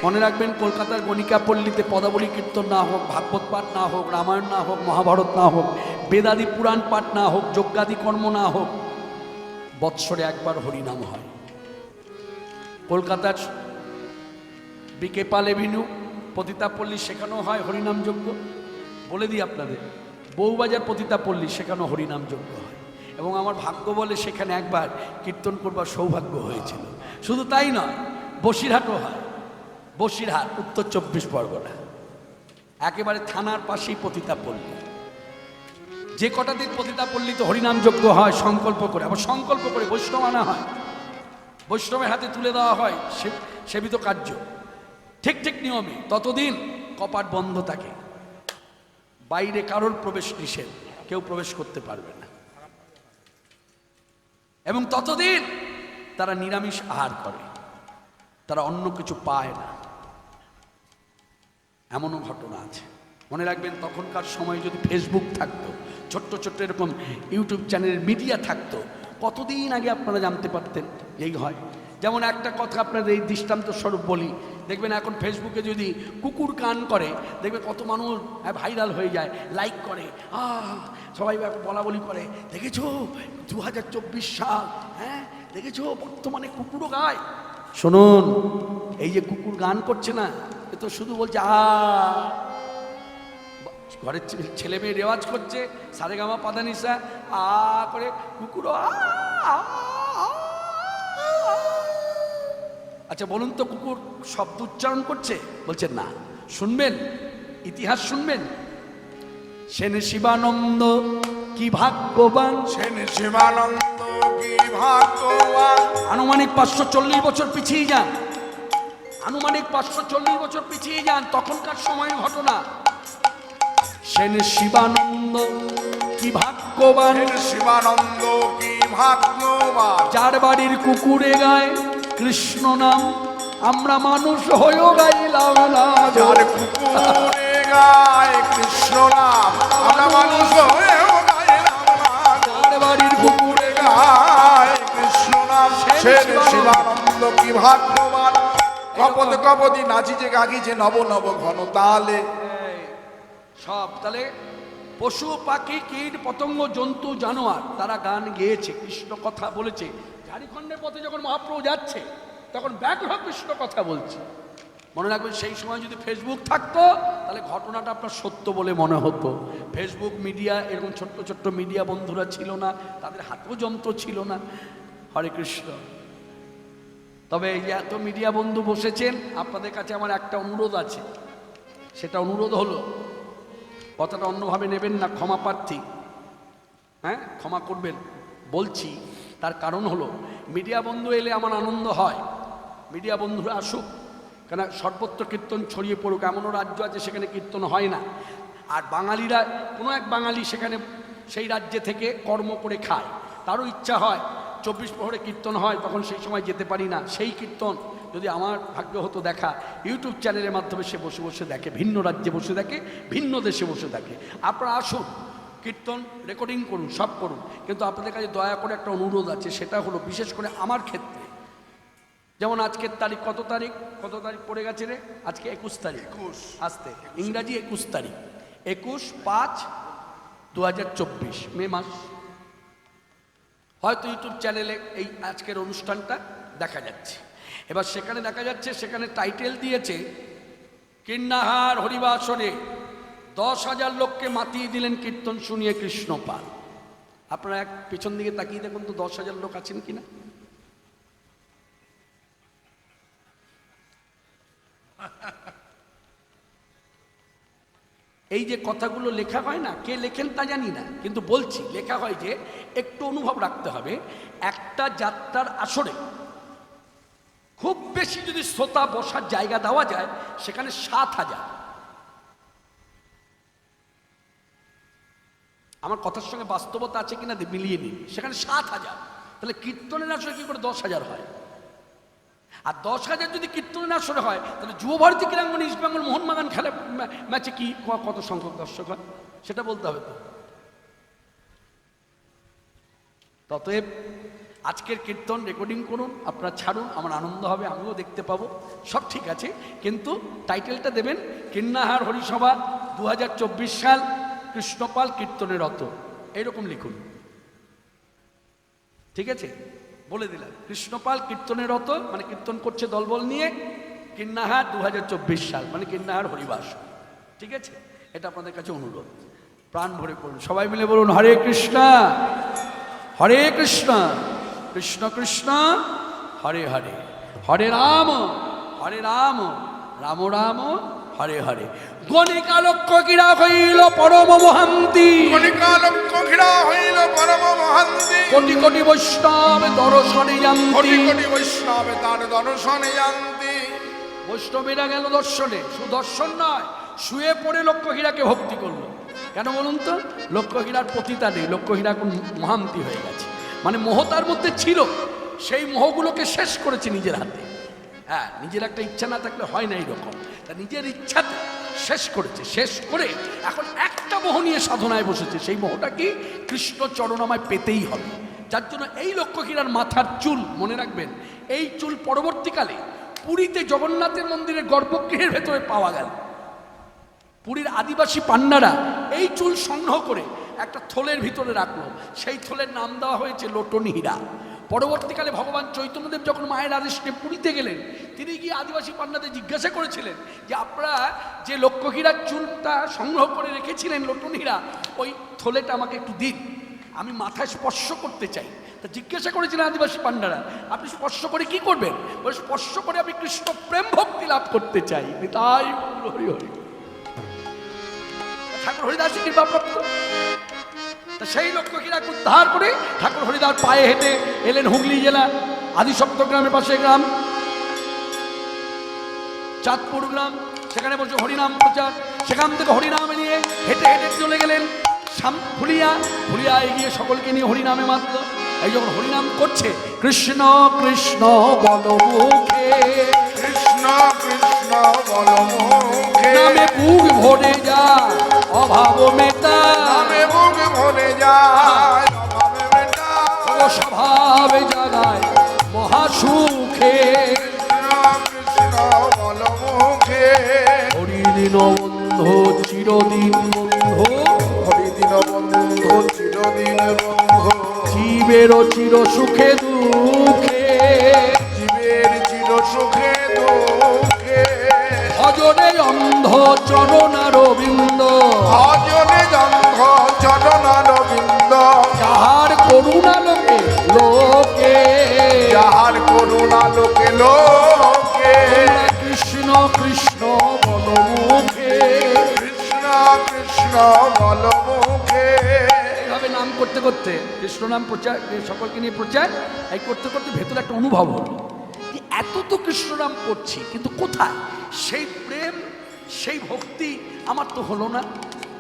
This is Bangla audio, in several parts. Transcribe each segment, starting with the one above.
মনে রাখবেন, কলকাতার গণিকা পল্লীতে পদাবলী কীর্তন না হোক, ভাগবত পাঠ না হোক, রামায়ণ না হোক, মহাভারত না হোক, বেদাদি পুরাণ পাঠ না হোক, যজ্ঞাদি কর্ম না হোক, বৎসরে একবার হরিনাম হয়। কলকাতার বিকে পাল এভিনিউ, পতিতাপল্লী, সেখানেও হয় হরিনাম যজ্ঞ। বলে দিই আপনাদের, বউবাজার পতিতাপল্লী, সেখানেও হরিনাম যজ্ঞ হয়। এবং আমার ভাগ্য বলে সেখানে একবার কীর্তন করবার সৌভাগ্য হয়েছিল। শুধু তাই নয়, বসিরহাটও হয়। বসিরহাট, উত্তর 24 পরগনা, একেবারে থানার পাশেই পতিতাপল্লী। যে কটা দিন পতিতাপল্লীতে হরিনাম যজ্ঞ হয়, সংকল্প করে, আবার সংকল্প করে বৈষ্ণব আনা হয়, বৈষ্ণবের হাতে তুলে দেওয়া হয় সেবিত কার্য, ঠিক ঠিক নিয়মে। ততদিন কপাট বন্ধ থাকে, বাইরে কারোর প্রবেশ নিষেধ, কেউ প্রবেশ করতে পারবে না। এবং ততদিন তারা নিরামিষ আহার করে, তারা অন্য কিছু পায় না। এমনও ঘটনা আছে। মনে রাখবেন, তখনকার সময় যদি ফেসবুক থাকতো, ছোট্ট ছোট্ট এরকম ইউটিউব চ্যানেলের মিডিয়া থাকতো, কতদিন আগে আপনারা জানতে পারতেন এই হয়। যেমন একটা কথা আপনাদের এই দৃষ্টান্ত স্বরূপ বলি, দেখবেন এখন ফেসবুকে যদি কুকুর গান করে, দেখবে কত মানুষ ভাইরাল হয়ে যায়, লাইক করে, সবাই বলা বলি করে, দেখেছো 2024 সাল, হ্যাঁ দেখেছো বর্তমানে কুকুরও গায়। শুনুন, এই যে কুকুর গান করছে না, এ তো শুধু বলছে ঘরের ছেলে মেয়ে রেওয়াজ করছে, সারেগামা পাদানিসা করে কুকুরও আচ্ছা বলুন তো, কুকুর শব্দ উচ্চারণ করছে? বলছেন না। শুনবেন, ইতিহাস শুনবেন। সেন শিবানন্দ কি ভাগ্যবান, সেন শিবানন্দ কি ভাগ্যবান। আনুমানিক 540 বছর পিছিয়ে যান, আনুমানিক 540 বছর পিছিয়ে যান, তখনকার সময়ের ঘটনা। সেন শিবানন্দ কি ভাগ্যবান, সেন শিবানন্দ কি ভাগ্যবান। যার বাড়ির কুকুরে গায় কৃষ্ণ নাম, আমরা মানুষ হয়েও গাইলাম না। যার কুকুরে গায় কৃষ্ণ নাম, আমরা মানুষ হয়েও গাইলাম না। যার বাড়ির কুকুরে গায় কৃষ্ণ নাম, সেন শিবানন্দ কি ভাগ্যবান। কপদ কপদি নাচিছে গাগিছে নব নব ঘন তালে। সব তাহলে পশু পাখি কীট পতঙ্গ জন্তু জানোয়ার তারা গান গেয়েছে, কৃষ্ণ কথা বলেছে। ঝাড়খণ্ডের পথে যখন মহাপ্রভু যাচ্ছে, তখন ব্যাঘ্র কৃষ্ণ কথা বলছে। মনে রাখবেন, সেই সময় যদি ফেসবুক থাকতো, তাহলে ঘটনাটা আপনার সত্য বলে মনে হতো। ফেসবুক মিডিয়া, এরকম ছোট্ট ছোট্ট মিডিয়া বন্ধুরা ছিল না, তাদের হাতেও যন্ত্র ছিল না। হরে কৃষ্ণ। তবে এই যে এত মিডিয়া বন্ধু বসেছেন, আপনাদের কাছে আমার একটা অনুরোধ আছে। সেটা অনুরোধ হলো, কথাটা অন্যভাবে নেবেন না, ক্ষমা প্রার্থী, হ্যাঁ ক্ষমা করবেন বলছি। তার কারণ হলো, মিডিয়া বন্ধু এলে আমার আনন্দ হয়, মিডিয়া বন্ধুরা আসুক, কেন সর্বত্র কীর্তন ছড়িয়ে পড়ুক। এমনও রাজ্য আছে সেখানে কীর্তন হয় না, আর বাঙালিরা, কোনো এক বাঙালি সেখানে সেই রাজ্যে থেকে কর্ম করে খায়, তারও ইচ্ছা হয় 24 প্রহরে কীর্তন হয়, তখন সেই সময় যেতে পারি না। সেই কীর্তন যদি আমার ভাগ্য হতো দেখা, ইউটিউব চ্যানেলের মাধ্যমে সে বসে বসে দেখে, ভিন্ন রাজ্যে বসে দেখে, ভিন্ন দেশে বসে দেখে। আপনারা আসুন, কীর্তন রেকর্ডিং করুন, সব করুন, কিন্তু আপনাদের কাছে দয়া করে একটা অনুরোধ আছে। সেটা হলো, বিশেষ করে আমার ক্ষেত্রে, যেমন আজকের তারিখ কত তারিখ, কত তারিখ পড়ে গেছে রে, আজকে 21 তারিখ, আসতে ইংরাজি 21 তারিখ, 21/5/2024 মে মাস। হয়তো ইউটিউব চ্যানেলে এই আজকের অনুষ্ঠানটা দেখা যাচ্ছে। এবার সেখানে দেখা যাচ্ছে, সেখানে টাইটেল দিয়েছে, কীর্ণাহার হরিবাসরে 10,000 লোককে মাতিয়ে দিলেন কীর্তন শুনিয়ে কৃষ্ণপাল। আপনারা এক পেছন দিকে তাকিয়ে দেখুন তো, 10,000 লোক আছেন কিনা। এই যে কথাগুলো লেখা হয় না, কে লেখেন তা জানি না, কিন্তু বলছি লেখা হয় যে একটু অনুভব রাখতে হবে। একটা যাত্রার আসরে খুব বেশি যদি শ্রোতা বসার জায়গা দেওয়া যায়, সেখানে 7,000। আমার কথার সঙ্গে বাস্তবতা আছে কিনা মিলিয়ে নিন, সেখানে 7,000। তাহলে কীর্তনের আসরে কি করে 10,000 হয়? আর 10,000 যদি কীর্তনের আসরে হয়, তাহলে যুবভারতী ক্রীড়াঙ্গনে ইস্টবেঙ্গল মোহনবাগান খেলা ম্যাচে কি কত সংখ্যক দর্শক হয়, সেটা বলতে হবে তো। ততএব আজকের কীর্তন রেকর্ডিং করুন, আপনারা ছাড়ুন, আমার আনন্দ হবে, আমিও দেখতে পাবো, সব ঠিক আছে, কিন্তু টাইটেলটা দেবেন কীর্ণাহার হরিসভা 2024 সাল কৃষ্ণপাল কীর্তনের রত, এইরকম লিখুন, ঠিক আছে? বলে দিলাম কৃষ্ণপাল কীর্তনের রত মানে কীর্তন করছে দলবল নিয়ে, কীর্ণাহার 2024 সাল মানে কীর্ণাহার হরিবাস, ঠিক আছে? এটা আপনাদের কাছে অনুরোধ, প্রাণ ভরে করুন, সবাই মিলে বলুন হরে কৃষ্ণ হরে কৃষ্ণ কৃষ্ণ কৃষ্ণ হরে হরে, হরে রাম রাম রাম হরে হরে। গণিকা লক্ষ ক্রীড়া হইল পরম মহান্তি, কণিকা লক্ষ ঘিরা হইল পরম মহান্তি, কোটি কোটি বৈষ্ণব দর্শনে কোটি যান্তি। কোটি বৈষ্ণব তার দর্শনে যান্তি। বৈষ্ণবেরা গেল দর্শনে, শুধু দর্শন নয়, শুয়ে পড়ে লক্ষ্মীহীরাকে ভক্তি করলো। কেন বলুন তো? লক্ষ্মীহীরার পতিতা নেই, লক্ষ্মীহীরা এখন মহান্তি হয়ে গেছে, মানে মোহ তার মধ্যে ছিল, সেই মোহগুলোকে শেষ করেছে নিজের হাতে। হ্যাঁ, নিজের একটা ইচ্ছা না থাকলে হয় না এইরকম, তা নিজের ইচ্ছাতে শেষ করেছে, শেষ করে এখন একটা মোহ নিয়ে সাধনায় বসেছে, সেই মোহটা কি? কৃষ্ণ চরণামায় পেতেই হবে। যার জন্য এই লক্ষ্মীহীরার মাথার চুল, মনে রাখবেন, এই চুল পরবর্তীকালে পুরীতে জগন্নাথের মন্দিরের গর্ভগৃহের ভেতরে পাওয়া গেল। পুরীর আদিবাসী পান্নারা এই চুল সংগ্রহ করে একটা থলের ভিতরে রাখলো, সেই থলের নাম দেওয়া হয়েছে লোটন হীরা। পরবর্তীকালে ভগবান চৈতন্যদেব যখন মায়ের আদেশে পুরীতে গেলেন, তিনি গিয়ে আদিবাসী পান্নাদের জিজ্ঞাসা করেছিলেন যে আপনারা যে লক্ষ্মীহীরার চুলটা সংগ্রহ করে রেখেছিলেন লোটন হীরা, ওই থলেটা আমাকে একটু দিন, আমি মাথায় স্পর্শ করতে চাই। তা জিজ্ঞাসা করেছিলেন আদিবাসী পান্ডারা, আপনি স্পর্শ করে কি করবেন? বলে স্পর্শ করে আমি কৃষ্ণ প্রেম ভক্তি লাভ করতে চাই। তাই হরি হরি, ঠাকুর হরিদাসী কৃপাপ্রাপ্ত। তা সেই লক্ষ্মীহীরাকে উদ্ধার করে ঠাকুর হরিদাস পায়ে হেঁটে এলেন হুগলি জেলা আদিসপ্ত গ্রামের পাশে গ্রাম চাঁদপুর গ্রাম, সেখানে বসে হরিনাম প্রচার, সেখান থেকে হরিনাম নিয়ে হেঁটে হেঁটে চলে গেলেন ফুলিয়া এগিয়ে সকলকে নিয়ে হরিনামে মাতল। এই যখন হরিনাম করছে, কৃষ্ণ কৃষ্ণ বল মুখে, কৃষ্ণ কৃষ্ণ বল মুখে, নামে বুক ভরে যায় অভাব মেটা, নামে বুক ভরে যায় অভাবে মেটা, ও স্বভাবে জাগায় মহাসুখে। কৃষ্ণ বল মুখে, হরিদিন বন্ধু চিরদিন বন্ধু, হরিদিন বন্ধু চিরদিন বন্ধু, জীবের চির সুখে দুঃখে, জীবের চির সুখে দুঃখে, ভজনে অন্ধ চরণার বিন্দ, ভজনে জঙ্ঘ চরণার বিন্দ, যাহার করুণা লোকে লোকে, যাহার করুণা লোকে লোকে, কৃষ্ণ কৃষ্ণ বল মুখে। কৃষ্ণ কৃষ্ণ বল মুখে। এইভাবে নাম করতে করতে, কৃষ্ণ নাম প্রচার, সকলকে নিয়ে প্রচার, এই করতে করতে ভেতরে একটা অনুভব হলো যে এত তো কৃষ্ণ নাম করছি, কিন্তু কোথায় সেই প্রেম, সেই ভক্তি আমার তো হলো না।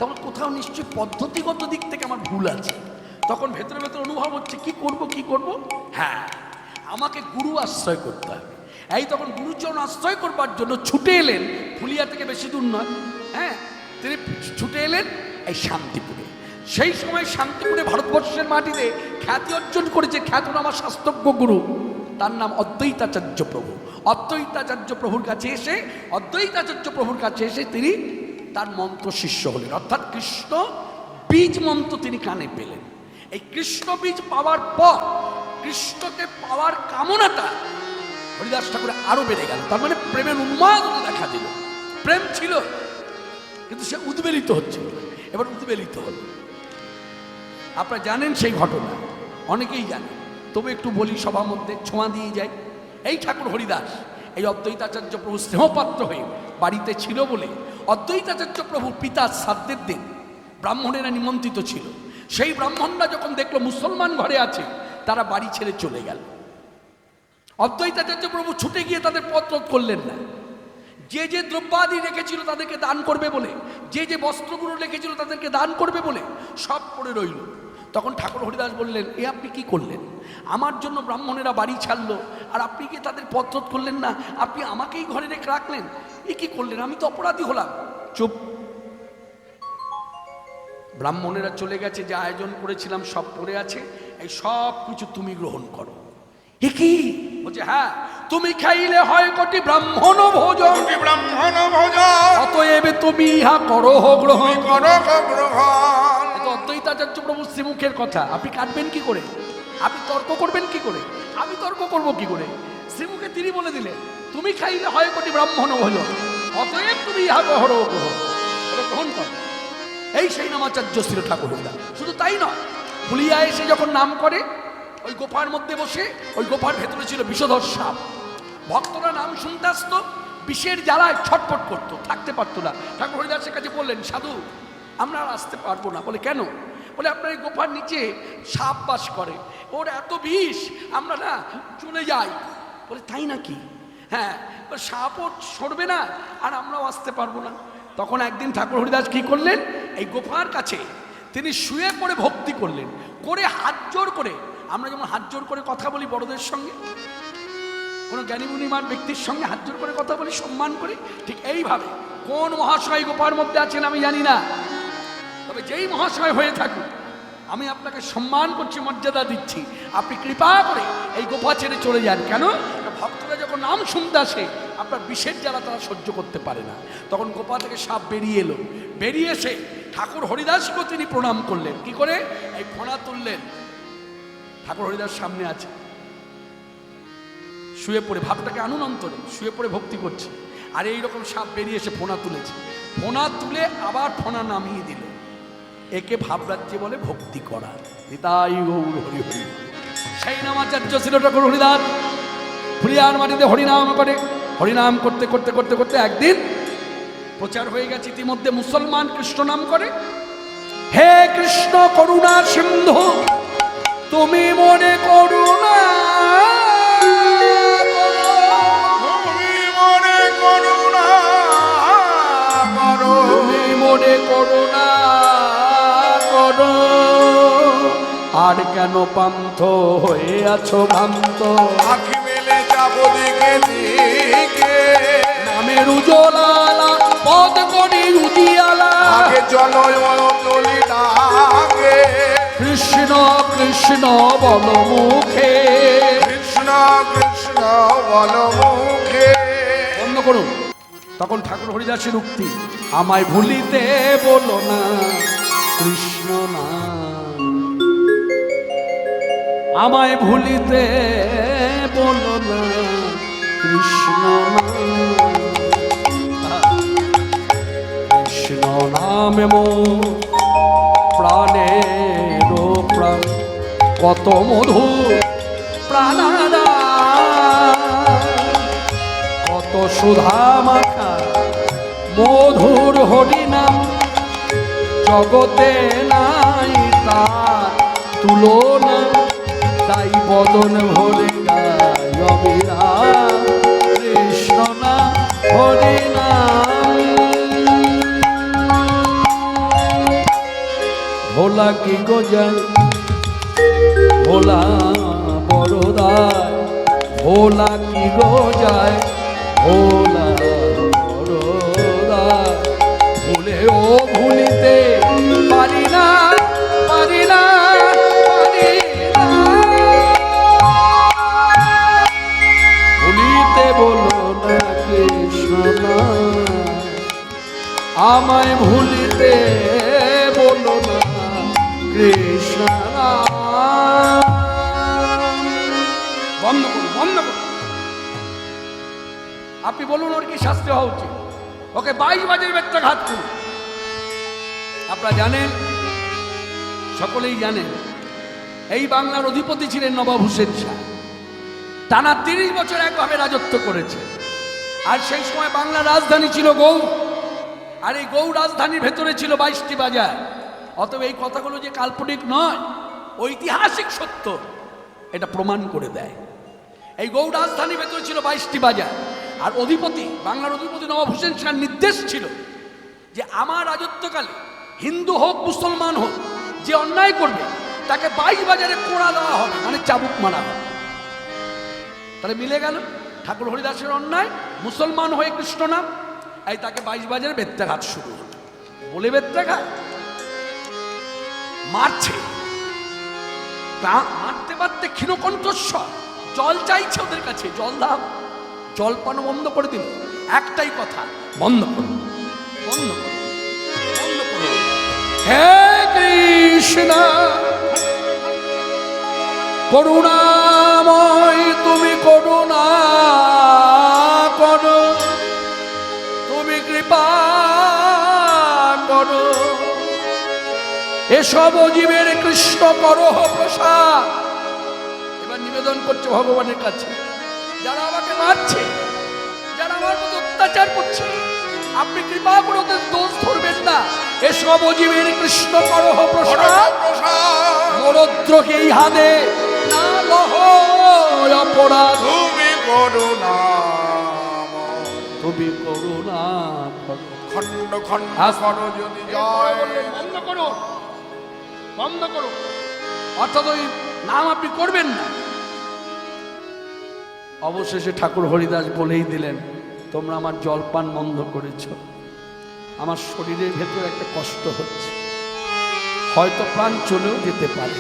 তখন কোথাও নিশ্চয়ই পদ্ধতিগত দিক থেকে আমার ভুল আছে। তখন ভেতরে ভেতরে অনুভব হচ্ছে কি করব, হ্যাঁ আমাকে গুরু আশ্রয় করতে হবে। এই তখন গুরুচরণ আশ্রয় করবার জন্য ছুটে এলেন, ফুলিয়া থেকে বেশি দূর নয়, হ্যাঁ, তিনি ছুটে এলেন এই শান্তিপুরে। সেই সময় শান্তিপুরে ভারতবর্ষের মাটিতে খ্যাতি অর্জন করেছে খ্যাতনামা শাস্ত্রজ্ঞ গুরু, তার নাম অদ্বৈতাচার্য প্রভু। অদ্বৈতাচার্য প্রভুর কাছে এসে তিনি তার মন্ত্র শিষ্য হলেন, অর্থাৎ কৃষ্ণ বীজ মন্ত্র তিনি কানে পেলেন। এই কৃষ্ণ বীজ পাওয়ার পর কৃষ্ণকে পাওয়ার কামনাটা হরিদাস ঠাকুরের আরো বেড়ে গেল। তার মানে প্রেমের উন্মাদনা দেখা দিল। প্রেম ছিল কিন্তু সে উদ্বেলিত হচ্ছিল, এবার উদ্বেলিত হল। আপনারা জানেন সেই ঘটনা, অনেকেই জানেন, তবে একটু বলি সবার মধ্যে, ছোঁয়া দিয়ে যাই। এই ঠাকুর হরিদাস এই অদ্বৈতাচার্য প্রভু স্নেহপাত্র হয়ে বাড়িতে ছিল বলে, অদ্বৈতাচার্য প্রভু পিতার শ্রাদ্ধের দিন ব্রাহ্মণেরা নিমন্ত্রিত ছিল। সেই ব্রাহ্মণরা যখন দেখলো মুসলমান ঘরে আছে, তারা বাড়ি ছেড়ে চলে গেল। অদ্বৈতাচার্য প্রভু ছুটে গিয়ে তাদের পত্র করলেন না। যে যে দ্রব্যাদি রেখেছিল তাদেরকে দান করবে বলে, যে যে বস্ত্রগুলো রেখেছিল তাদেরকে দান করবে বলে সব পড়ে রইল। তখন ঠাকুর হরিদাস বললেন, এ আপনি কি করলেন? আমার জন্য ব্রাহ্মণেরা বাড়ি ছাড়লো, আর আপনি কি তাদের পত্র করলেন না? আপনি আমাকেই ঘরে রেখে রাখলেন, এ কি করলেন? আমি তো অপরাধী হলাম। চুপ। ব্রাহ্মণেরা চলে গেছে, যে আয়োজন করেছিলাম সব পড়ে আছে, এই সব কিছু তুমি গ্রহণ করো। এ কি বলছে? হ্যাঁ, তুমি খাইলে হয় কোটি ব্রাহ্মণ ভোজন, ব্রাহ্মণ ভোজন, অতএব তুমি ইহা করো গ্রহণ। করো গ্রহণ। এটা অদ্বৈতাচার্য প্রভু শ্রীমুখের কথা। আপনি কাটবেন কি করে? আপনি তর্ক করবেন কি করে? আমি তর্ক করব কি করে? শ্রীমুখে তিনি বলে দিলেন, তুমি খাইলে হয় কোটি ব্রাহ্মণ ভোজন, অতএব তুমি ইহা করো গ্রহণ। গ্রহণ করো। এই সেই নামাচার্য ছিল ঠাকুর হরিদাস। শুধু তাই নয়, ফুলিয়া এসে যখন নাম করে, ওই গোফার মধ্যে বসে, ওই গোফার ভেতরে ছিল বিষধর সাপ। ভক্তরা নাম শুনতে আসতো, বিষের জ্বালায় ছটফট করতো, থাকতে পারতো না। ঠাকুর হরিদাসের কাছে বললেন, সাধু আমরা আর আসতে পারবো না। বলে কেন? বলে আপনার এই গোফার নিচে সাপ বাস করে, ওর এত বিষ, আমরা না চলে যাই। বলে তাই নাকি? হ্যাঁ, সাপও সরবে না আর আমরাও আসতে পারবো না। তখন একদিন ঠাকুর হরিদাস কি করলেন, এই গোফার কাছে তিনি শুয়ে পড়ে ভক্তি করলেন, করে হাত জোর করে, আমরা যেমন হাত জোর করে কথা বলি বড়দের সঙ্গে, কোনো জ্ঞানীগুণীমান ব্যক্তির সঙ্গে হাত জোর করে কথা বলি, সম্মান করি, ঠিক এইভাবে কোন মহাশয় গোপার মধ্যে আছেন আমি জানি না, তবে যেই মহাশয় হয়ে থাকুক আমি আপনাকে সম্মান করছি, মর্যাদা দিচ্ছি, আপনি কৃপা করে এই গোপা ছেড়ে চলে যান। কেন? ভক্তরা যখন নাম শুনতে আসে, আপনার বিষের জ্বালা তারা সহ্য করতে পারে না। তখন গোপা থেকে সাপ বেরিয়ে এলো, বেরিয়ে এসে ঠাকুর হরিদাসকে তিনি প্রণাম করলেন। কি করে? এই ফোনা তুললেন, ঠাকুর হরিদাস সামনে আছে, শুয়ে পড়ে, ভাবটাকে আনুন অন্তরে, শুয়ে পড়ে ভক্তি করছে, আর এইরকম সাপ বেরিয়ে এসে ফোনা তুলেছে। ফোনা তুলে আবার ফোনা নামিয়ে দিল। একে ভাবরাজ্যে বলে ভক্তি করা। নিতাই গৌর হরি হরি। সেই নামাচার্য ছিল ঠাকুর হরিদাস। ফুলিয়ার মাটিতে হরিনাম করে, হরিনাম করতে করতে করতে করতে একদিন প্রচার হয়ে গেছে, ইতিমধ্যে মুসলমান কৃষ্ণ নাম করে, হে কৃষ্ণ করুণা সিন্ধু তুমি মনে করুণা, তুমি মনে করুণা করো, তুমি মনে করুণা করো, আর কেন পান্থ হয়ে আছো ভ্রান্ত, আখি মেলে যাব দিকে দিকে, নামের উজ্জ্বলালা পদ করি উজিয়ালা, আগে চলো অঞ্জলি ডাকে, কৃষ্ণ কৃষ্ণ বল মুখে, কৃষ্ণ কৃষ্ণ বল মুখে। বন্ধ করুন। তখন ঠাকুর হরিদাসের উক্তি, আমায় ভুলিতে বলো না কৃষ্ণ না, আমায় ভুলিতে বলো না কৃষ্ণ না, কৃষ্ণ নামে মো প্রাণের প্রাণ, কত মধু প্রাণারা, কত সুধা মাখা মধুর হরিনাম, জগতে নাই তার তুলনা, তাই বদন ভরে গায় অবিরাম কৃষ্ণ না হরিনাম। ভোলা কি গোজায়, ভোলা বড়দায়, ভোলা কি গোজায়, ভোলা বড়দায়, ভুলে ও ভুলিতে পারি না, পারি না, পারি না, ভুলিতে বলো না কৃষ্ণ না, আমায় ভুলিতে বলো না কৃষ্ণ না। বন্ধ করুন, বন্ধ করুন। আপনি বলুন ওর কি শাস্তি হওয়া উচিত? ওকে 22 বাজের বেত্রাঘাত করুন। আপনারা জানেন, সকলেই জানেন, এই বাংলার অধিপতি ছিলেন নবাব হুসেন শাহ। টানা 30 বছর একভাবে রাজত্ব করেছে। আর সেই সময় বাংলার রাজধানী ছিল গৌড়, আর এই গৌড় রাজধানীর ভেতরে ছিল 22টি বাজার। অতএব এই কথাগুলো যে কাল্পনিক নয়, ঐতিহাসিক সত্য, এটা প্রমাণ করে দেয়। এই গৌড় রাজধানীর ভেতরে ছিল 22টি বাজার, আর অধিপতি, বাংলার অধিপতি নবাব হুসেন শাহর নির্দেশ ছিল যে আমার রাজত্বকালে হিন্দু হোক মুসলমান হোক, যে অন্যায় করবে তাকে 22 বাজারে কোড়া দেওয়া হবে, মানে চাবুক মারা হবে। তাহলে মিলে গেল, ঠাকুর হরিদাসের অন্যায়, মুসলমান হয়ে কৃষ্ণ নাম, এই তাকে 22 বাজারে বেত্রাঘাত শুরু হলো। বলে বেত্রাঘাত মারছে, মারতে মারতে ক্ষীণকণ্ঠস্বর জল চাইছে ওদের কাছে, জল দাও। জলপান বন্ধ করে দিল, একটাই কথা, বন্ধ করো, বন্ধ করো, বন্ধ করো। হে কৃষ্ণ করুণাময়, তুমি করুণা করো, তুমি কৃপা করো, এসব জীবের কৃষ্ণ করো প্রসাদ। এবার নিবেদন করছে ভগবানের কাছে, যারা আমাকে মারছে, যারা আমার মতো অত্যাচার করছে, আপনি কৃপা করে ওদের দোষ ধরবেন না, এসব জীবের কৃষ্ণ করো প্রসাদ। মরদ্রকে ইহাদে না লহ অপরাধ, তুমি করুণা, তুমি করুণা করো। খণ্ড খণ্ড করো যদি জয়। বন্ধ করো, বন্ধ করো, অর্থাৎ ওই নাম আপনি করবেন না। অবশেষে ঠাকুর হরিদাস বলেই দিলেন, তোমরা আমার জলপান বন্ধ করেছ, আমার শরীরের ভেতর একটা কষ্ট হচ্ছে, হয়তো প্রাণ চলেও যেতে পারে,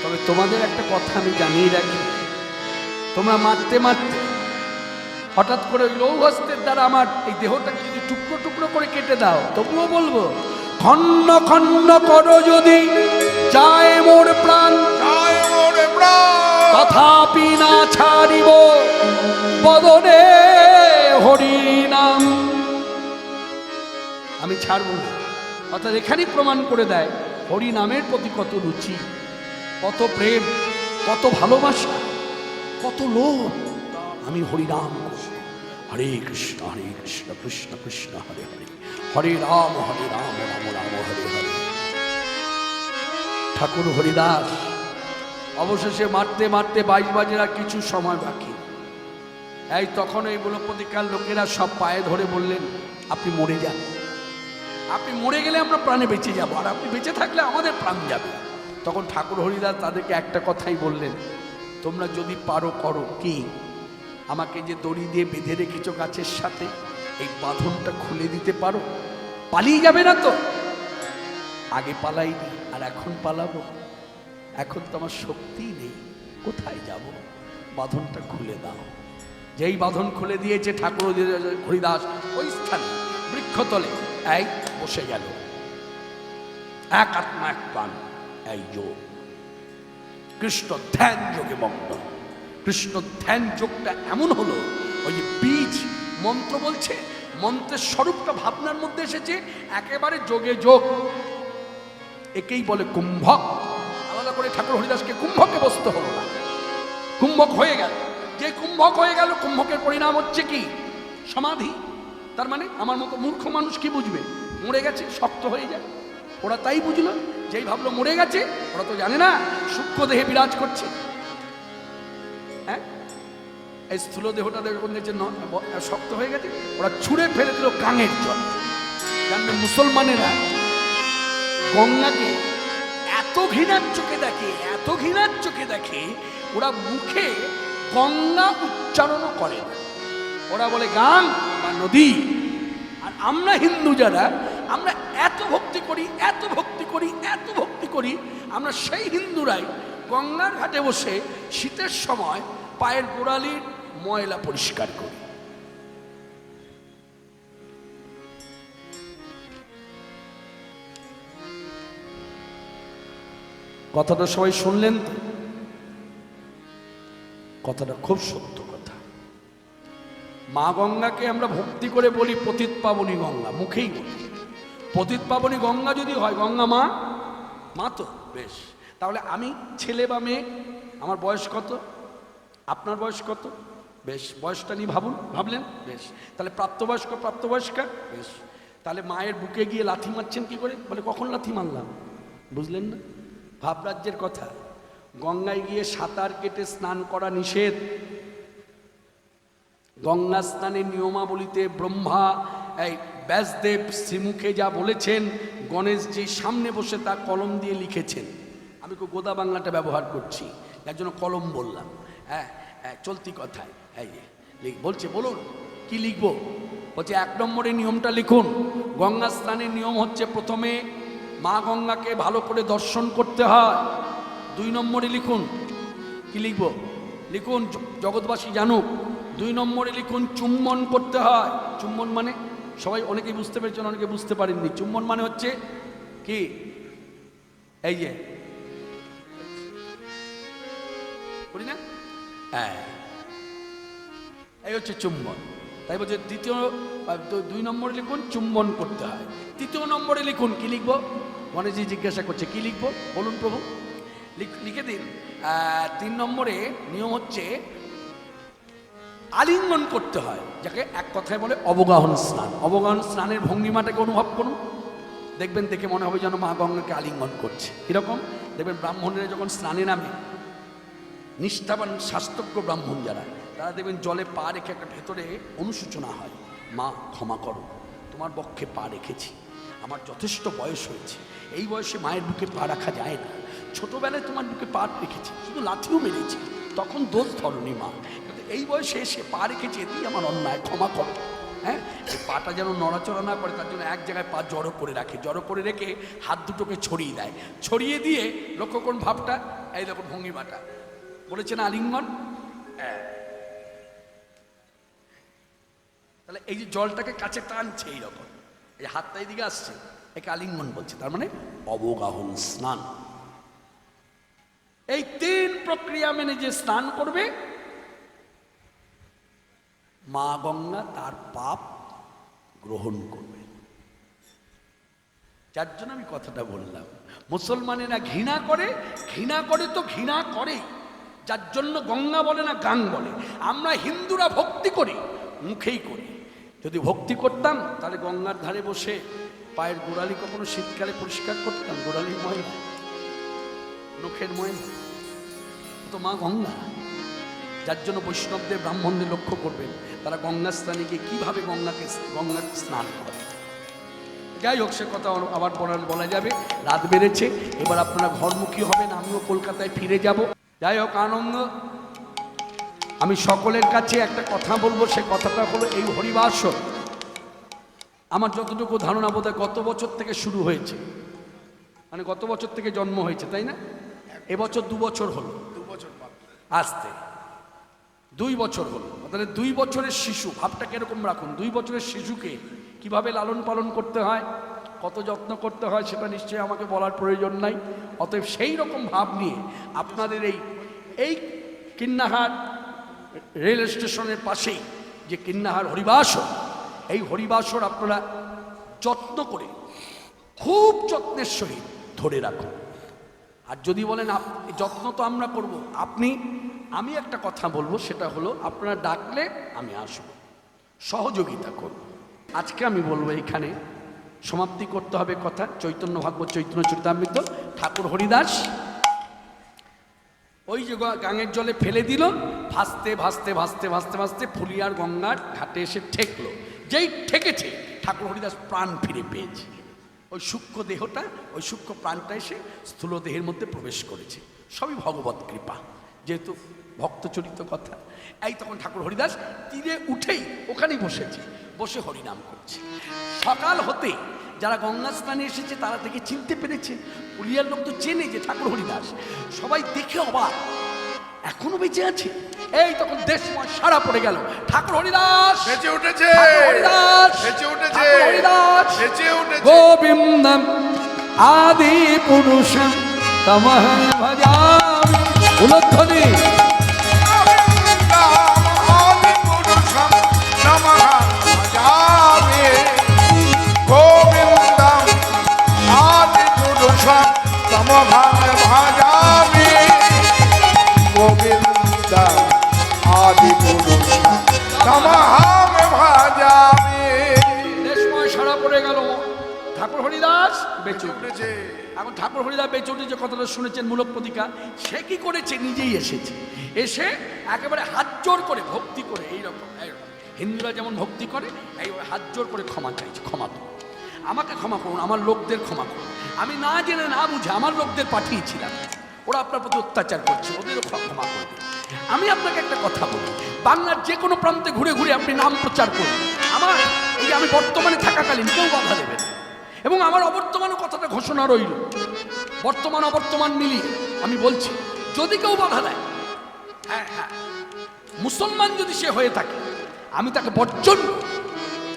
তবে তোমাদের একটা কথা আমি জানিয়ে রাখি, তোমরা মারতে মারতে হঠাৎ করে ওই লৌহস্তের দ্বারা আমার এই দেহটাকে যদি টুকরো টুকরো করে কেটে দাও, তবুও বলবো খণ্ড খণ্ড করো যদি যায় মোর প্রাণ, জয় মোরে প্রাণ, তথাপি না ছাড়িব বদনে হরি নাম। আমি ছাড়ব না, অর্থাৎ এখানেই প্রমাণ করে দেয় হরি নামের প্রতি কত রুচি, কত প্রেম, কত ভালোবাসা, কত লোভ। আমি হরিনাম করব, হরে কৃষ্ণ কৃষ্ণ কৃষ্ণ হরে হরে, হরে রাম রাম রাম হরে হরে। ঠাকুর হরিদাস অবশেষে মারতে মারতে 22 বাজে আর কিছু সময় বাকি। এই তখন এই বলপতিকার লোকেরা সব পায়ে ধরে বললেন, আপনি মরে যান, আপনি মরে গেলে আমরা প্রাণে বেঁচে যাব, আর আপনি বেঁচে থাকলে আমাদের প্রাণ যাবে। তখন ঠাকুর হরিদাস তাদেরকে একটা কথাই বললেন, তোমরা যদি পারো করো, কি আমাকে যে দড়ি দিয়ে বেঁধে রেখেছো গাছের সাথে, এই বাঁধনটা খুলে দিতে পারো? পালিয়ে যাবে না তো? আগে পালাইনি, আর এখন পালাবো? এখন তো আমার শক্তিই নেই, কোথায় যাব? বাঁধনটা খুলে দাও। যেই বাঁধন খুলে দিয়েছে ঠাকুর হরিদাস ওই স্থানে বৃক্ষতলে এই বসে গেল, এক আত্মা এক প্রাণ, এই যোগ কৃষ্ণ ধ্যান যোগে মগ্ন। কৃষ্ণ ধ্যান যোগটা এমন হলো, ওই যে বীজ মন্ত্র বলছে, মন্ত্রের স্বরূপটা ভাবনার মধ্যে এসেছে, একেবারে যোগে যোগ। একেই বলে কুম্ভক। আলাদা করে ঠাকুর হরিদাসকে কুম্ভকে বসতে হলো না, কুম্ভক হয়ে গেল। যে কুম্ভক হয়ে গেল, কুম্ভকের পরিণাম হচ্ছে কি? সমাধি। তার মানে আমার মতো মূর্খ মানুষ কি বুঝবে? মরে গেছে, শক্ত হয়ে যায়। ওরা তাই বুঝলো, যেই ভাবলো মরে গেছে, ওরা তো জানে না সূক্ষ্ম দেহে বিরাজ করছে। হ্যাঁ, এই স্থূল দেহটা দেখুন যে শক্ত হয়ে গেছে, ওরা ছুঁড়ে ফেলে দিল কাঙের জল। জানবেন মুসলমানেরা গঙ্গাকে এত ঘৃণার চোখে দেখে, এত ঘৃণার চোখে দেখে, ওরা মুখে গঙ্গা উচ্চারণও করে না, ওরা বলে গাং বা নদী। আর আমরা হিন্দু যারা, আমরা এত ভক্তি করি, এত ভক্তি করি, এত ভক্তি করি, আমরা সেই হিন্দুরাই গঙ্গার ঘাটে বসে শীতের সময় পায়ের গোড়ালির ময়লা পরিষ্কার করি। কথাটা সবাই শুনলেন তো? কথাটা খুব সত্য কথা। মা গঙ্গাকে আমরা ভক্তি করে বলি পতিত পাবনী গঙ্গা, মুখেই বলি। পতিত পাবনী গঙ্গা যদি হয়, গঙ্গা মা, মা তো বেশ। তাহলে আমি ছেলে বা মেয়ে, আমার বয়স কত, আপনার বয়স কত, বেশ বয়সটা নিয়ে ভাবুন, ভাবলেন, বেশ। তাহলে প্রাপ্তবয়স্ক, প্রাপ্তবয়স্কা, বেশ। তাহলে মায়ের বুকে গিয়ে লাথি মারছেন কি করে? বলে কখন লাথি মারলাম, বুঝলেন না? ভাবরাজ্যের কথা। গঙ্গায় গিয়ে সাঁতার কেটে স্নান করা নিষেধ। গঙ্গা স্নানের নিয়মাবলীতে ব্রহ্মা এই ব্যাসদেব শ্রীমুখে যা বলেছেন, গণেশজি সামনে বসে তা কলম দিয়ে লিখেছেন। আমি খুব গোদা বাংলাটা ব্যবহার করছি, যার জন্য কলম বললাম। হ্যাঁ, চলতি কথায় বলছে, বলুন কি লিখবো? বলছে 1 নম্বরে নিয়মটা লিখুন। গঙ্গা স্নানের নিয়ম হচ্ছে, প্রথমে মা গঙ্গাকে ভালো করে দর্শন করতে হয়। 2 নম্বরে লিখুন, কি লিখব? লিখুন, জগৎবাসী জানুক। 2 নম্বরে লিখুন চুম্বন করতে হয়। চুম্বন মানে সবাই অনেকেই বুঝতে পেরেছেন, অনেকে বুঝতে পারেননি। চুম্বন মানে হচ্ছে কি, এই যে করি না, হ্যাঁ, এই হচ্ছে চুম্বন। তাই বলছে 2 নম্বরে লিখুন চুম্বন করতে হয়। 3 নম্বরে লিখুন, কি লিখব? গণেশজি জিজ্ঞাসা করছে কি লিখব, বলুন প্রভু, লিখে দিন। 3 নম্বরে নিয়ম হচ্ছে আলিঙ্গন করতে হয়, যাকে এক কথায় বলে অবগাহন স্নান। অবগাহন স্নানের ভঙ্গিমাটাকে অনুভব করুন, দেখবেন দেখে মনে হবে যেন মা গঙ্গাকে আলিঙ্গন করছে। কীরকম দেখবেন, ব্রাহ্মণেরা যখন স্নানে নামে, নিষ্ঠাবান শাস্ত্রজ্ঞ ব্রাহ্মণ যারা, তারা দেখবেন জলে পা রেখে একটা ভেতরে অনুশোচনা হয়, মা ক্ষমা করো, তোমার বক্ষে পা রেখেছি, আমার যথেষ্ট বয়স হয়েছে, এই বয়সে মায়ের বুকে পা রাখা যায় না, ছোটবেলায় তোমার বুকে পা রেখেছি, শুধু লাঠিও মেরেছি, তখন দোষ ধরনি মা, কিন্তু এই বয়সে এসে পা রেখেছি, এতেই আমার অন্যায়, ক্ষমা করো। হ্যাঁ, এই পাটা যেন নড়াচড়া না করে তার জন্য এক জায়গায় পা জড়ো করে রাখে, জড়ো করে রেখে হাত দুটোকে ছড়িয়ে দেয়, ছড়িয়ে দিয়ে লক্ষ্য করুন ভাবটা, এই দেখুন ভঙ্গিমাটা, বলেছেন আলিঙ্গন। তাহলে এই যে জলটাকে কাছে টানছে, এইরকম এই হাতটা এইদিকে আসছে, একে আলিঙ্গন বলছে, তার মানে অবগাহন স্নান। এই 3 প্রক্রিয়া মেনে যে স্নান করবে, মা গঙ্গা তার পাপ গ্রহণ করবে। যার জন্য আমি কথাটা বললাম, মুসলমানেরা ঘৃণা করে তো ঘৃণা করে, যার জন্য গঙ্গা বলে না গাং বলে। আমরা হিন্দুরা ভক্তি করি, মুখেই করি। যদি ভক্তি করতাম তাহলে গঙ্গার ধারে বসে পায়ের গোড়ালি কখনো শীতকালে পরিষ্কার করতাম, গোড়ালির ময়লা, নখের ময়লা, তো মা গঙ্গা। যার জন্য বৈষ্ণবদের ব্রাহ্মণদের লক্ষ্য করবেন, তারা গঙ্গা স্নানে গিয়ে কীভাবে গঙ্গাকে স্নান করে। যাই হোক, সে কথা আবার বলা যাবে, রাত বেড়েছে, এবার আপনারা ঘরমুখী হবেন, আমিও কলকাতায় ফিরে যাব। যাই হোক, আনন্দ। আমি সকলের কাছে একটা কথা বলবো, সে কথাটা হলো এই হরিবাসর আমার যতটুকু ধারণা বোধ হয় গত বছর থেকে শুরু হয়েছে, মানে গত বছর থেকে জন্ম হয়েছে, তাই না? এবছর 2 বছর হলো, 2 বছর আসতে 2 বছর হলো। তাহলে 2 বছরের শিশু, ভাবটা কিরকম রাখুন, 2 বছরের শিশুকে কিভাবে লালন পালন করতে হয়, কত যত্ন করতে হয়, সেটা নিশ্চয়ই আমাকে বলার প্রয়োজন নাই। অতএব সেই রকম ভাব নিয়ে আপনাদের এই কিন্নাহার রেল স্টেশনের পাশেই যে কিন্নাহার হরিবাসর, এই হরিবাসর আপনারা যত্ন করে, খুব যত্নের সহিত ধরে রাখুন। আর যদি বলেন যত্ন তো আমরা করব, আমি একটা কথা বলবো, সেটা হলো আপনারা ডাকলে আমি আসবো, সহযোগিতা করব। আজকে আমি বলবো এখানে সমাপ্তি করতে হবে কথা। চৈতন্য ভাগবত চৈতন্য চরিতামৃত, ঠাকুর হরিদাস ওই যে গাঙের জলে ফেলে দিল, ভাসতে ভাসতে ভাসতে ভাসতে ভাসতে ফুলিয়ার গঙ্গার ঘাটে এসে ঠেকলো। যেই ঠেকেছে, ঠাকুর হরিদাস প্রাণ ফিরে পেয়েছে। ওই সূক্ষ্ম দেহটা, ওই সূক্ষ্ম প্রাণটা এসে স্থূল দেহের মধ্যে প্রবেশ করেছে। সবই ভগবত কৃপা, যেহেতু ভক্তচরিত কথা। এই তখন ঠাকুর হরিদাস তীরে উঠেই ওখানেই বসেছে, বসে হরিনাম করছে। সকাল হতে যারা গঙ্গা স্নানে এসেছে তারা থেকে চিনতে পেরেছে, পুলিয়ার লোক তো চেনে যে ঠাকুর হরিদাস, সবাই দেখে অবাক, এখনো বেঁচে আছে। এই তখন দেশময় সারা পড়ে গেল, ঠাকুর হরিদাস বেঁচে উঠেছে, হরিদাস বেঁচে উঠেছে, হরিদাস বেঁচে উঠেছে। গোবিন্দম আদি পুরুষম তমহ ভজামি। উলধ্বনি দেশময় সারা পড়ে গেল, ঠাকুর হরিদাস বেঁচে উঠেছে। এখন ঠাকুর হরিদাস বেঁচে উঠে যে কথাটা শুনেছেন মূলক প্রতিকা, সে কি করেছে, নিজেই এসেছে, এসে একেবারে হাত জোর করে ভক্তি করে, এইরকম হিন্দুরা যেমন ভক্তি করে, এই হাত জোর করে ক্ষমা চাইছে, ক্ষমা করুন, আমাকে ক্ষমা করুন, আমার লোকদের ক্ষমা করুন, আমি না জেনে না বুঝে আমার লোকদের পাঠিয়েছিলাম, ওরা আপনার প্রতি অত্যাচার করছে, ওদেরও ক্ষমা করে দিন। আমি আপনাকে একটা কথা বলি, বাংলার যে কোনো প্রান্তে ঘুরে ঘুরে আপনি নাম প্রচার করুন, আমার এই যে আমি বর্তমানে থাকাকালীন কেউ বাধা দেবেন, এবং আমার অবর্তমানও কথাটা ঘোষণা রইল, বর্তমান অবর্তমান মিলিয়ে আমি বলছি, যদি কেউ বাধা দেয়, হ্যাঁ হ্যাঁ, মুসলমান যদি সে হয়ে থাকে, আমি তাকে বর্জন করি,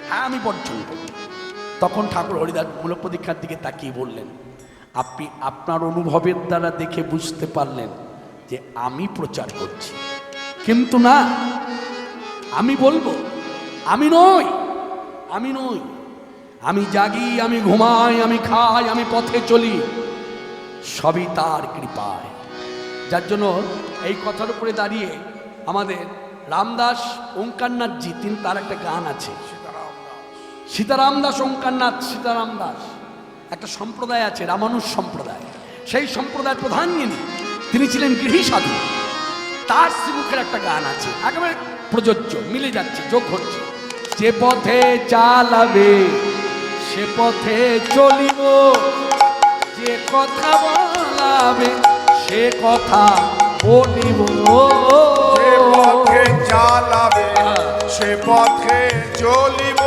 হ্যাঁ আমি বর্জন করি। তখন ঠাকুর হরিদাস মূল প্রদীক্ষার দিকে তাকিয়ে বললেন, আপনি আপনার অনুভবের দ্বারা দেখে বুঝতে পারলেন যে আমি প্রচার করছি, কিন্তু না, আমি বলবো আমি নই, আমি নই। আমি জাগি, আমি ঘুমাই, আমি খাই, আমি পথে চলি, সবই তার কৃপায়। যার জন্য এই কথার উপরে দাঁড়িয়ে আমাদের রামদাস ওঙ্কারনাথজি, তিনি তার একটা গান আছে, সীতারাম দাস ওঙ্কারনাথ, সীতারাম দাস একটা সম্প্রদায় আছে, রামানুজ সম্প্রদায়। সেই সম্প্রদায়ের প্রধান তিনি ছিলেন গৃহী সাধু। তার শ্রীমুখের একটা গান আছে, একেবারে প্রযোজ্য, মিলে যাচ্ছে, যোগ হচ্ছে। যে পথে চালাবে সে পথে চলিব, যে কথা বলাবে সে কথা বলিব। যে পথে চালাবে সে পথে চলিব,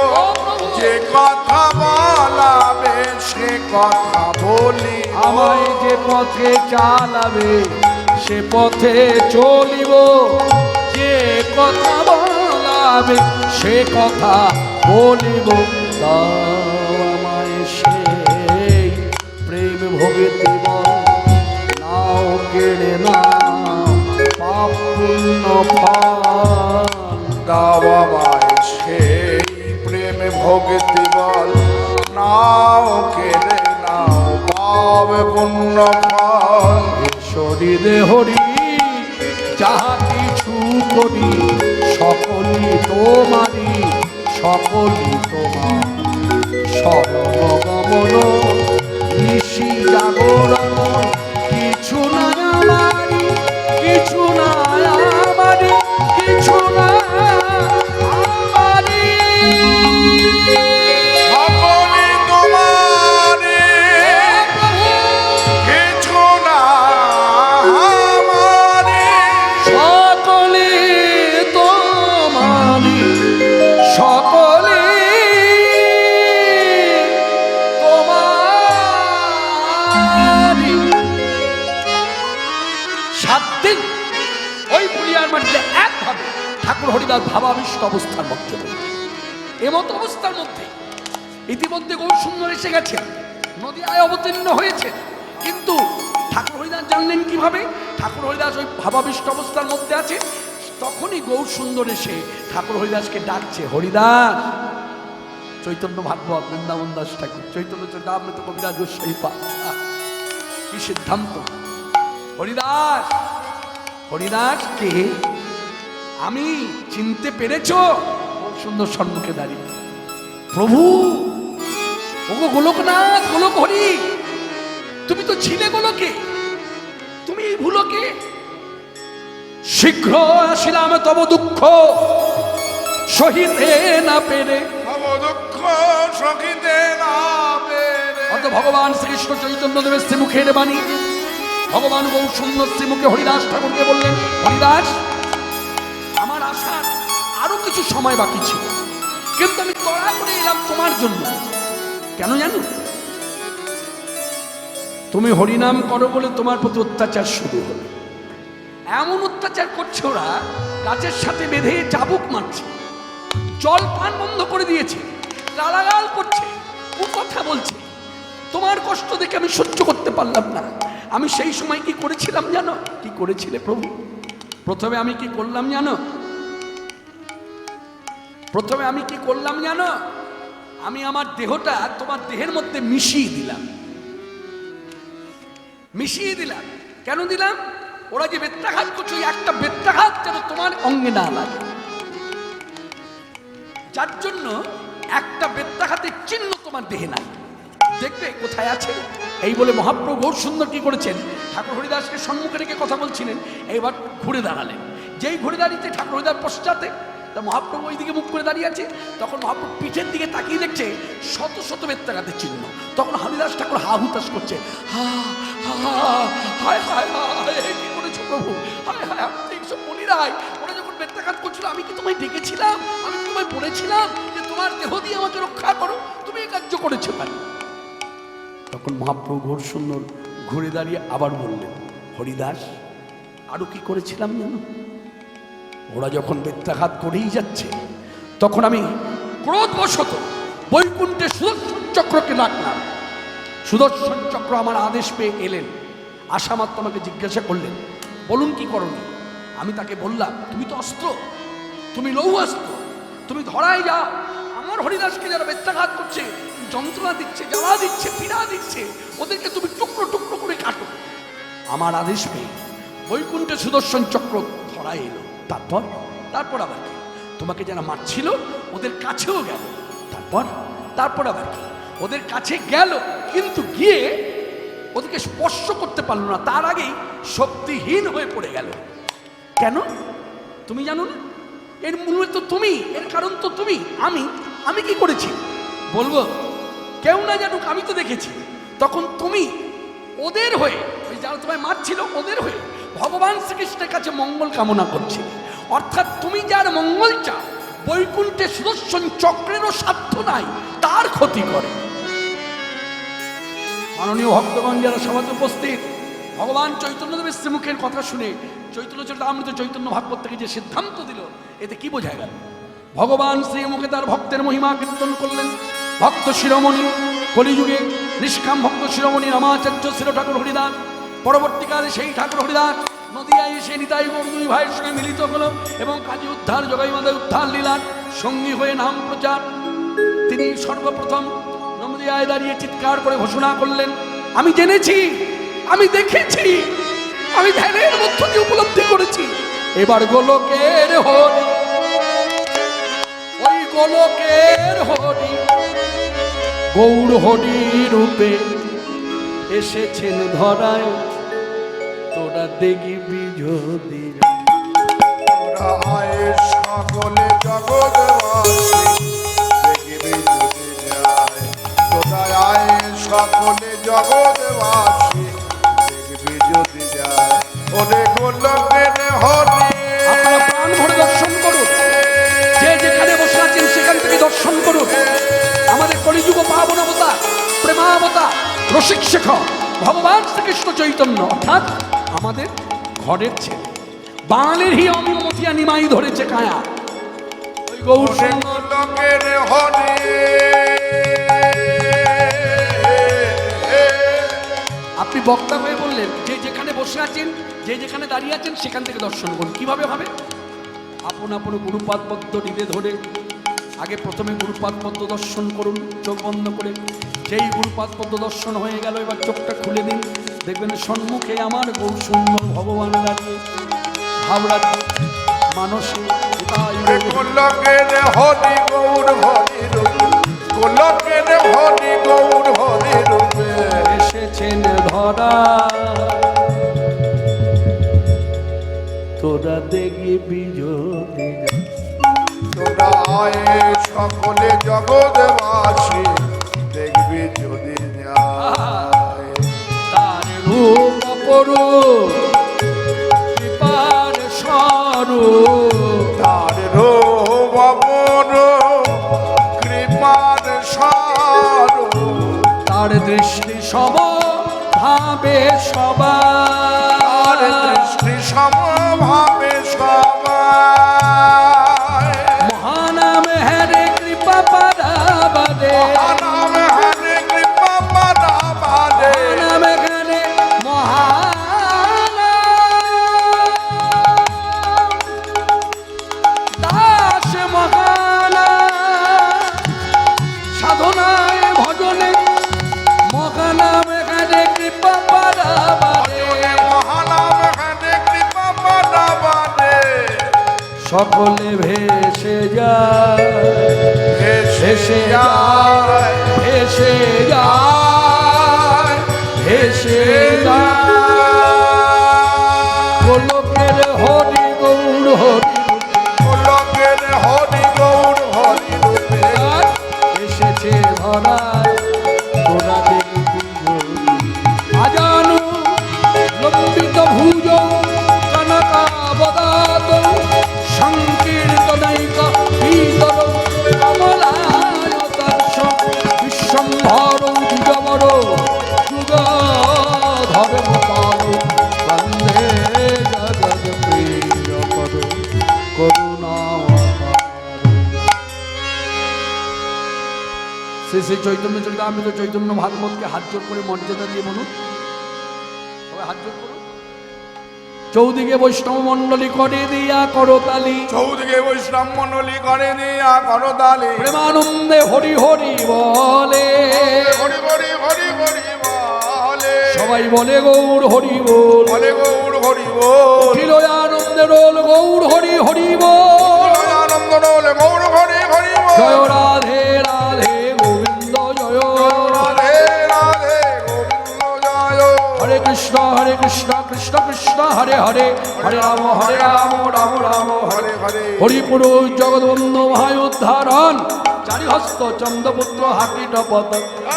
যে কথা বলাবে সে কথা বলি। আমায় যে পথে চালাবে সে পথে চলিব, যে কথা বলাবে সে কথা বলিব। দাও আমায় সেই প্রেম ভোগে দিব, নাও কেড়ে নাও পাপ পুণ্য ফল। দাও আমায় সেই প্রেম ভক্তি বল, নাও কেড়ে নাও পাপ পুণ্য ফল। শরীরে হরি যাহা কিছু করি, সকলই তোমারি, সকলই তোমার। সর্বগমন নিশি জাগরণ, কিছু না আমারি, কিছু না আমারি, কিছু না আমারি। সকলে তোমারে, কিছু না আমারে। সকলে তোমারি, সকলে তোমারি। 7 দিন ওই পুরিয়ার মাটিতে একভাবে ঠাকুর হরিদাস ভাবাবিষ্ট অবস্থার মধ্যে রয়েছে। এমত অবস্থার মধ্যে ইতিমধ্যে গৌর সুন্দর এসে গেছে, নদীয়ায় অবতীর্ণ হয়েছে, কিন্তু ঠাকুর হরিদাস জানলেন কিভাবে? ঠাকুর হরিদাস ওই ভাবাবিষ্ট অবস্থার মধ্যে আছে। তখনই গৌর সুন্দর এসে ঠাকুর হরিদাসকে ডাকছে, হরিদাস। চৈতন্য ভাগবত, বৃন্দাবন দাস ঠাকুর, চৈতন্য চরিতামৃত কবিরাজ গোস্বামী পাদ, কি সিদ্ধান্ত! হরিদাস, হরিদাস কে আমি চিনতে পেরেছো? খুব সুন্দর সম্মুখে দাঁড়িয়ে, প্রভু, ওগো গোলকনাথ, গোলক হরি, তুমি তো ছিলে গোলকে, তুমি এই ভুলোকে। শীঘ্র আসিলাম তব দুঃখ সহিতে না পেরে। তব দুঃখ সখিতে না পেরে। অত ভগবান শ্রীকৃষ্ণ চৈতন্য দেবের শ্রীমুখের বাণী। ভগবান গৌর সুন্দর শ্রীমুখে হরিদাস ঠাকুরকে বললেন, হরিদাস, আমার আসার আরো কিছু সময় বাকি ছিল, কিন্তু আমি তড়া করে এলাম তোমার জন্য। কেন জানো? তুমি হরিনাম করো বলে তোমার প্রতি অত্যাচার শুরু হলো। এমন অত্যাচার করছে, ওরা গাছের সাথে বেঁধে চাবুক মারছে, জল পান বন্ধ করে দিয়েছে, গালাগাল করছে, কথা বলছে। তোমার কষ্ট দেখে আমি সহ্য করতে পারলাম না। আমি সেই সময় কি করেছিলাম জানো? কি করেছিলে প্রভু? প্রথমে আমি কি করলাম জানো? প্রথমে আমি কি করলাম জানো? আমি আমার দেহটা তোমার দেহের মধ্যে মিশিয়ে দিলাম। মিশিয়ে দিলাম। কেন দিলাম? ওরা যে বেত্রাঘাত করছে, ওই একটা বেত্রাঘাত যেন তোমার অঙ্গে না লাগে, যার জন্য একটা বেত্রাঘাতের চিহ্ন তোমার দেহে নাই। দেখবে কোথায় আছে। এই বলে মহাপ্রভু গৌর সুন্দর কি করেছেন, ঠাকুর হরিদাসকে সম্মুখে রেখে কথা বলছিলেন। এইবার ঘুরে দাঁড়ালেন। যেই ঘুরে দাঁড়িয়েছে ঠাকুর হরিদাস পশ্চাতে, তা মহাপ্রভু ওই দিকে মুখ করে দাঁড়িয়ে আছে। তখন মহাপ্রভু পিঠের দিকে তাকিয়ে দেখছে শত শত বেত্রাঘাতের চিহ্ন। তখন হরিদাস ঠাকুর হা হুতাশ করছে, হা হা হায় হায় হায়, কি করেছো প্রভু, হায় হায়, আমি তো এইসব বলি নাই। ওরা যখন বেত্রাঘাত করছিল, আমি কি তোমায় ডেকেছিলাম? আমি তোমায় বলেছিলাম যে তোমার দেহ দিয়ে আমাকে রক্ষা করো? তুমি এই কার্য করেছো কেন? তখন মহাপ্রভু ঘোর সুন্দর ঘুরে দাঁড়িয়ে আবার বললেন, হরিদাস আরো কি করেছিলাম জানো? ওরা যখন বেত্রাঘাত করেই যাচ্ছে তখন আমি ক্রোধবশত বৈকুণ্ঠে সুদর্শন চক্রকে ডাকলাম। সুদর্শন চক্র আমার আদেশ পেয়ে এলেন, আসা মাত্র আমাকে জিজ্ঞাসা করলেন, বলুন কি করণীয়? আমি তাকে বললাম, তুমি তো অস্ত্র, তুমি লৌহ অস্ত্র, তুমি ধরায় যাও। আমার হরিদাসকে যারা বেত্রাঘাত করছে, যন্ত্রণা দিচ্ছে, জ্বালা দিচ্ছে, পীড়া দিচ্ছে, ওদেরকে তুমি টুকরো টুকরো করে কাটো। আমার আদেশ পেয়ে বৈকুণ্ঠে সুদর্শন চক্র ধরা এলো। তারপর আবার কি? তোমাকে যারা মারছিল ওদের কাছেও গেল। তারপর আবার কি? ওদের কাছে গেল, কিন্তু গিয়ে ওদেরকে স্পর্শ করতে পারলো না, তার আগেই শক্তিহীন হয়ে পড়ে গেল। কেন? তুমি জানো না? এর মূল তো তুমি, এর কারণ তো তুমি। আমি কি করেছি বলবো? কেউ না জানুক, আমি তো দেখেছি। তখন তুমি ওদের হয়ে, ওই যারা তোমায় মারছিল ওদের হয়ে ভগবান শ্রীকৃষ্ণের কাছে মঙ্গল কামনা করছিলে। অর্থাৎ তুমি যার মঙ্গল চাও, বৈকুণ্ঠে সুদর্শন চক্রেরও সাধ্য নাই তার ক্ষতি করে। মাননীয় ভক্তগণ যারা সভাতে উপস্থিত, ভগবান চৈতন্যদেবের শ্রীমুখের কথা শুনে চৈতন্য চরিতামৃত চৈতন্য ভাগবত থেকে যে সিদ্ধান্ত দিল, এতে কি বোঝা গেল? ভগবান শ্রীমুখে তার ভক্তের মহিমা কীর্তন করলেন। ভক্ত শিরোমণি, কলিযুগে নিষ্কাম ভক্ত শিরোমণি রামাচার্য শির ঠাকুর হরিদাস, পরবর্তীকালে সেই ঠাকুর হরিদাস নদিয়ায় এসে নিতাই গৌর দুই ভাইয়ের সঙ্গে মিলিত হল এবং কাজী উদ্ধার জগাই মাদের উদ্ধার লীলার সঙ্গী হয়ে নাম প্রচার। তিনি সর্বপ্রথম নদিয়ায় দাঁড়িয়ে চিৎকার করে ঘোষণা করলেন, আমি জেনেছি, আমি দেখেছি, আমি ধ্যানের মধ্য দিয়ে উপলব্ধি করেছি, এবার গোলকের হরি, ওই গোলকের হরি গৌর হরি রূপে এসেছেন ধরায়, তোরা দেখবি যদি। তোরা আয় সকলে জগৎবাসী, দেখবি যদি যায়। তোরা আয় সকলে জগৎবাসী, দেখবি যদি যায়। ওরে গোলকের হরি, আপনারা প্রাণ ভরে দর্শন করুন, যে যেখানে বসে আছেন সেখান থেকে দর্শন করুন। আমাদের কলিযুগ পাবনবতা, প্রেমাবতা, রসিক শেখর ভগবান শ্রীকৃষ্ণ চৈতন্য, অর্থাৎ আমাদের ঘরের ছেলে, বাঙালির হি অমিমতিয়া নিমাই ধরেছে কায়া, ওই গৌর গোলকের হরি। আপনি বক্তা হয়ে বললেন, যে যেখানে বসে আছেন, যে যেখানে দাঁড়িয়ে আছেন সেখান থেকে দর্শন করুন। কিভাবে হবে? আপন আপন গুরুপাদ পদ্ম হৃদে ধরে আগে প্রথমে গুরুপাদ পদ্ম দর্শন করুন চোখ বন্ধ করে। যেই গুরুপাদ পদ্ম দর্শন হয়ে গেল, এবার চোখটা খুলে দিন, দেখবেন সম্মুখে আমার গৌর সুন্দর ভগবান দাঁড়িয়ে ভাবরাজ মানসে। গোলকের হরি গৌর হরি রূপে, গোলকের হরি গৌর হরি রূপে এসেছেন ধরা, তোরা দেখবি যদি। তোরা আয় সকলে জগৎবাসী, দেখবি যদি যায়। তার রূপ অপরূপ, কৃপার স্বরূপ, তার রূপ অপরূপ, কৃপার স্বরূপ। তার দৃষ্টি সব ভাবে সবার, দৃষ্টি সমভাবে সবাই। মহানাম হরে কৃপা পারাবাদে, মহানাম হরে কৃপা পারাবাদে, নাম হরে মহানাম দাস মহানাম সাধনায় ভজনে, মহানাম হরে কৃপা পারাবাদে, মহানাম হরে কৃপা পারাবাদে। সকলে ভেসে যায়, ভেসে যায়, ভেসে যায়, ভেসে যায়। গোলকের হরি গৌর হরি গোলকের হরি গৌর হরি রূপে এসেছে ধরায়, তোরা দেখবি যদি। আজানু লম্বিত ভুজ কনকাবদাত সংকীর্তনৈক ভীতর কমলায়তার্শ বিশ্বম্ভর দ্বিজবর যুগ ধর্ম পাল শ্রী শ্রী চৈতন্য চরিতামৃত চৈতন্য ভাগবতকে হাত জোর করে মর্যাদা দিয়ে বলুন, সবাই হাত জোর করুন। চৌদিকে বৈষ্ণব মণ্ডলী করে দিয়া করতালি, চৌদিকে বৈষ্ণব মণ্ডলী করে দিয়া করতালি, প্রেমানন্দে হরি হরি বলে, হরি হরি হরি হরি বলে, সবাই বলে গৌর হরি বল, বলে গৌর হরি বল, অখিল আনন্দে রোল গৌর হরি হরি বল, আনন্দ রোল গৌর হরি হরি বল, জয় রাধে রাধে গোবিন্দ জয়, রাধে রাধে গোবিন্দ জয়, হরে কৃষ্ণ কৃষ্ণ কৃষ্ণ হরে হরে, হরে রাম রাম রাম হরে হরে হরে, হরিপুরুষ জগৎবন্ধু মহাউদ্ধারণ, চারিহস্ত চন্দ্রপুত্র হাকিটপত,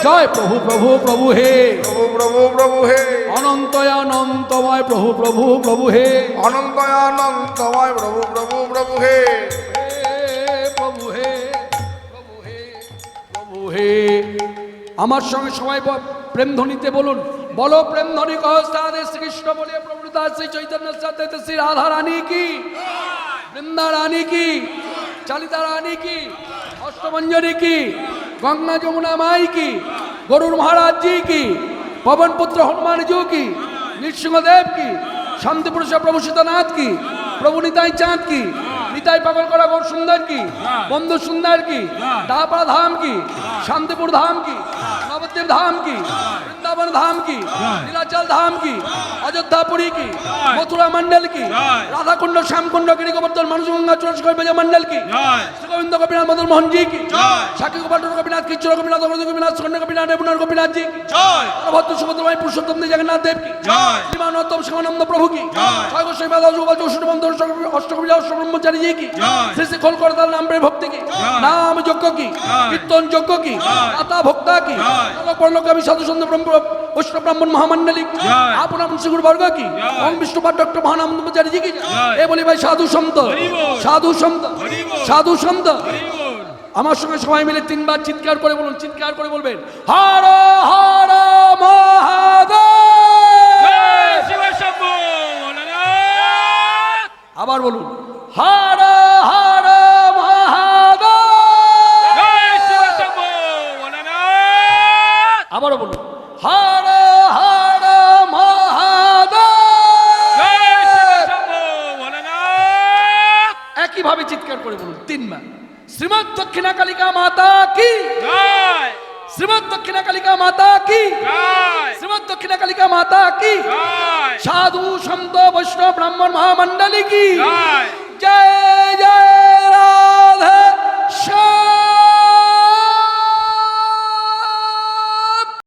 জয় প্রভু প্রভু প্রভু হে, প্রভু প্রভু প্রভু হে, অনন্তয় অনন্তময় প্রভু প্রভু প্রভু হে, অনন্ত অনন্তময় প্রভু প্রভু প্রভু হে, প্রভু হে প্রভু হে প্রভু হে। আমার সঙ্গে সবাই প্রেম ধ্বনিতে বলুন, বলো প্রেম ধ্বনি কহস্তাদে শ্রীকৃষ্ণ বলে প্রভু দাস শ্রী চৈতন্য সাথে শ্রী রাধা রানী কি, বৃন্দা রানী কি, চালিতা রানী কি, অষ্টমঞ্জরি কি, গঙ্গা যমুনা মাই কি, গরুর মহারাজ জি কি, পवन पुत्र हनुमान जी की, नृसिंहदेव की, शांति पुरुष प्रभु सीतानाथ की, प्रभु निताई चांद की, निताई पागल करा गौर सुंदर की, बंधु सुंदर की, डापड़ा धाम की, शांतिपुर धाम की, नवद्वीप धाम की, वृंदावन धाम की, नीलाचल धाम की, अयोध्यापुरी की, मथुरा मंडल की, राधा कुंड श्याम कुंड गिरी गोवर्धन मनुष्य गंगा चौरस मंडल की, श्री गोविंद गोपीनाथ मदन मोहन जी की, साकी गोपाल गोपीनाथ किच्चर गोपीनाथ गोपीनाथ सुकन्या गोपीनाथ रेपुनाथ गोपीनाथ जी की, भक्त सुभद्रमाई पुरुषोत्तम जगन्नाथ देव की, श्रीमानोत्तम शिवानंद प्रभु की, छय गोसाई बाबा जोगल जोशी बंधु अष्टकवि अष्टब्रह्मचारी जी की, श्री श्री खोलकरदार नाम प्रेम भक्ति की, नाम यज्ञ की, कीर्तन यज्ञ की, दाता भक्ता की, परलोकगामी साधु संत ब्रह्म वैष्णव ब्राह्मण महामंडली की, आपन आपन श्री गुरु वर्ग की, ओम विष्णुपाद डॉक्टर महानानंद ब्रह्मचारी जी की, ए बोली भाई साधु संत साधु संत साधु संत। আমার সঙ্গে সবাই মিলে তিনবার চিৎকার করে বলুন, চিৎকার করে বলবেন, হর হর মহাদেব, আবার বলুন, হর হর মহাদেব, আবারও বলুন, হর হর মহাদেব, একইভাবে চিৎকার করে বলুন তিনবার। শ্রীমৎ দক্ষিণা কালিকা মাতা কি, শ্রীমৎ দক্ষিণা কালিকা মাতা কি, শ্রীমৎ দক্ষিণা কালিকা মাতা কি, সাধু সন্ত বৈষ্ণব ব্রাহ্মণ মহামন্ডলী কি, জয় জয় রাধে শ্যাম।